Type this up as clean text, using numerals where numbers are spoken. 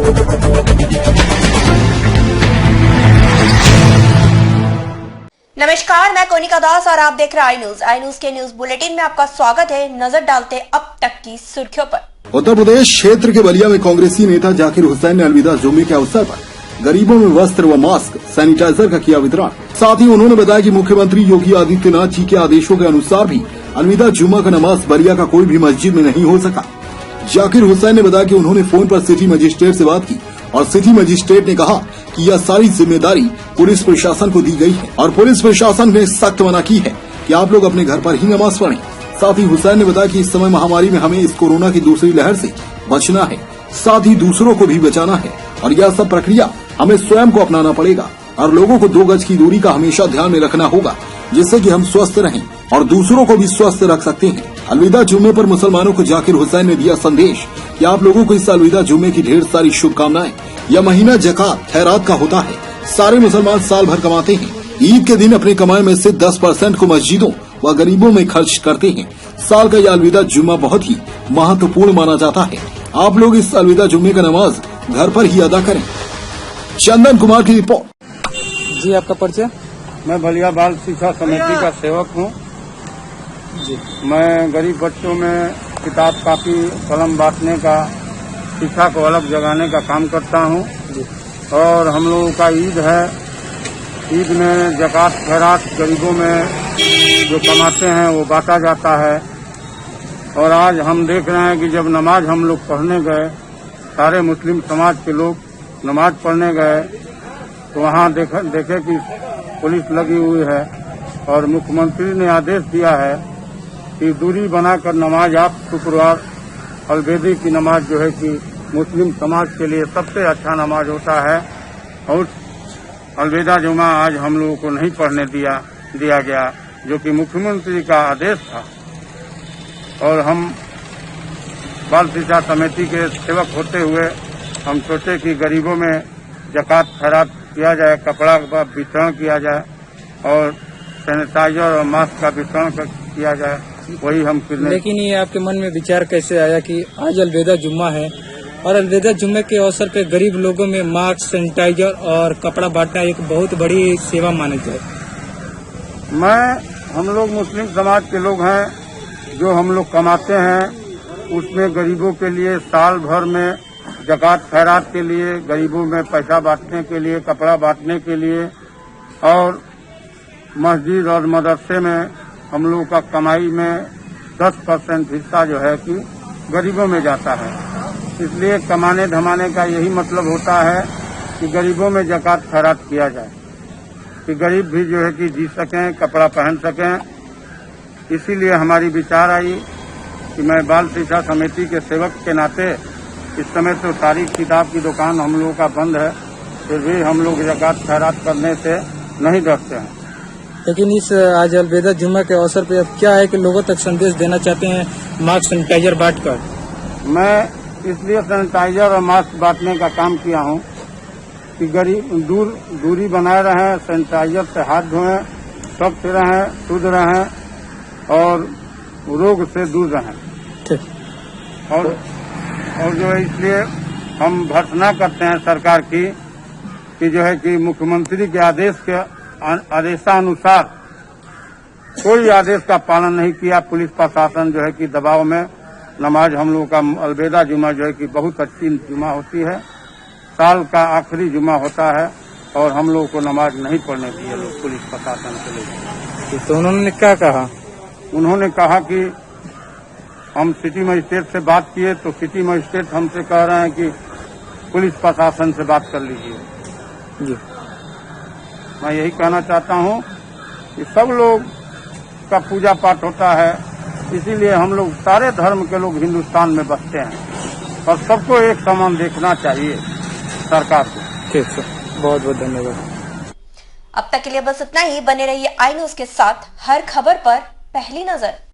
नमस्कार, मैं कोनिका दास और आप देख रहे हैं आई न्यूज के न्यूज बुलेटिन में आपका स्वागत है। नजर डालते अब तक की सुर्खियों पर। उत्तर प्रदेश क्षेत्र के बलिया में कांग्रेसी नेता जाकिर हुसैन ने अलविदा जुम्मे के अवसर पर गरीबों में वस्त्र व मास्क सैनिटाइजर का किया वितरण। साथ ही उन्होंने बताया कि मुख्यमंत्री योगी आदित्यनाथ जी के आदेशों के अनुसार भी अलविदा जुम्मा का नमाज बलिया का कोई भी मस्जिद में नहीं हो सका। जाकिर हुसैन ने बताया कि उन्होंने फोन पर सिटी मजिस्ट्रेट से बात की और सिटी मजिस्ट्रेट ने कहा कि यह सारी जिम्मेदारी पुलिस प्रशासन को दी गई है और पुलिस प्रशासन ने सख्त मना की है कि आप लोग अपने घर पर ही नमाज पढ़ें। साथ ही हुसैन ने बताया कि इस समय महामारी में हमें इस कोरोना की दूसरी लहर से बचना है, साथ ही दूसरों को भी बचाना है और यह सब प्रक्रिया हमें स्वयं को अपनाना पड़ेगा और लोगों को 2 गज की दूरी का हमेशा ध्यान में रखना होगा, जिससे कि हम स्वस्थ रहें और दूसरों को भी स्वस्थ रख सकते हैं। अलविदा जुम्मे पर मुसलमानों को जाकिर हुसैन ने दिया संदेश कि आप लोगों को इस अलविदा जुम्मे की ढेर सारी शुभकामनाएं। यह महीना ज़कात खैरात का होता है। सारे मुसलमान साल भर कमाते हैं। ईद के दिन अपने कमाई में से 10% को मस्जिदों व गरीबों में खर्च करते हैं। साल का यह अलविदा जुम्मा बहुत ही महत्वपूर्ण माना जाता है। आप लोग इस अलविदा जुम्मे का नमाज घर पर ही अदा करें। चंदन कुमार की रिपोर्ट। जी, आपका परिचय? मैं बलिया बाल शिक्षा समिति का सेवक हूँ। जी, मैं गरीब बच्चों में किताब कापी कलम बांटने का, शिक्षा को अलग जगाने का काम करता हूँ। और हम लोगों का ईद है। ईद में ज़कात खैरात गरीबों में जो कमाते हैं वो बांटा जाता है। और आज हम देख रहे हैं कि जब नमाज हम लोग पढ़ने गए, सारे मुस्लिम समाज के लोग नमाज पढ़ने गए, तो वहाँ देखे कि पुलिस लगी हुई है और मुख्यमंत्री ने आदेश दिया है कि दूरी बनाकर नमाज आप शुक्रवार अलवेदी की नमाज जो है कि मुस्लिम समाज के लिए सबसे अच्छा नमाज होता है। और अलविदा जुमा आज हम लोगों को नहीं पढ़ने दिया गया, जो कि मुख्यमंत्री का आदेश था। और हम बाल शिक्षा समिति के सेवक होते हुए हम सोचे कि गरीबों में ज़कात खैरात किया जाए, कपड़ा का वितरण किया जाए और सैनिटाइजर और मास्क का वितरण किया जाए। वही हम करने। लेकिन ये आपके मन में विचार कैसे आया कि आज अलविदा जुम्मा है और अलविदा जुम्मे के अवसर पे गरीब लोगों में मास्क, सैनिटाइजर और कपड़ा बांटना एक बहुत बड़ी सेवा मानी जाए? हम लोग मुस्लिम समाज के लोग हैं, जो हम लोग कमाते हैं उसमें गरीबों के लिए साल भर में ज़कात खैरात के लिए, गरीबों में पैसा बांटने के लिए, कपड़ा बांटने के लिए और मस्जिद और मदरसे में हम लोगों का कमाई में 10% हिस्सा जो है कि गरीबों में जाता है। इसलिए कमाने धमाने का यही मतलब होता है कि गरीबों में ज़कात खैरात किया जाए कि गरीब भी जो है कि जी सकें, कपड़ा पहन सकें। इसीलिए हमारी विचार आई कि मैं बाल शिक्षा समिति के सेवक के नाते, इस समय तो सारी किताब की दुकान हम लोगों का बंद है, फिर भी हम लोग ज़कात खैरात करने से नहीं डरते हैं। लेकिन इस आज अलविदा जुम्मा के अवसर पे अब क्या है कि लोगों तक संदेश देना चाहते हैं मास्क सैनिटाइजर बांटकर? मैं इसलिए सैनिटाइजर और मास्क बांटने का काम किया हूँ कि गरीब दूरी बनाए रहें, सैनिटाइजर से हाथ धोएं, स्वच्छ रहें, शुद्ध रहें और रोग से दूर रहें। और जो है इसलिए हम भर्त्सना करते हैं सरकार की कि जो है कि मुख्यमंत्री के आदेशानुसार कोई आदेश का पालन नहीं किया। पुलिस प्रशासन जो है कि दबाव में नमाज हम लोगों का अलविदा जुमा जो है कि बहुत अच्छी जुमा होती है, साल का आखिरी जुमा होता है और हम लोगों को नमाज नहीं पढ़ने दिए लोग पुलिस प्रशासन के लोग। तो उन्होंने क्या कहा? उन्होंने कहा कि हम सिटी मजिस्ट्रेट से बात किए तो सिटी मजिस्ट्रेट हमसे कह रहे हैं कि पुलिस प्रशासन से बात कर लीजिए। जी, मैं यही कहना चाहता हूँ कि सब लोग का पूजा पाठ होता है, इसीलिए हम लोग सारे धर्म के लोग हिंदुस्तान में बसते हैं और सबको एक समान देखना चाहिए सरकार को। ठीक सर, बहुत बहुत धन्यवाद। अब तक के लिए बस इतना ही। बने रहिए आई न्यूज के साथ, हर खबर पर पहली नजर।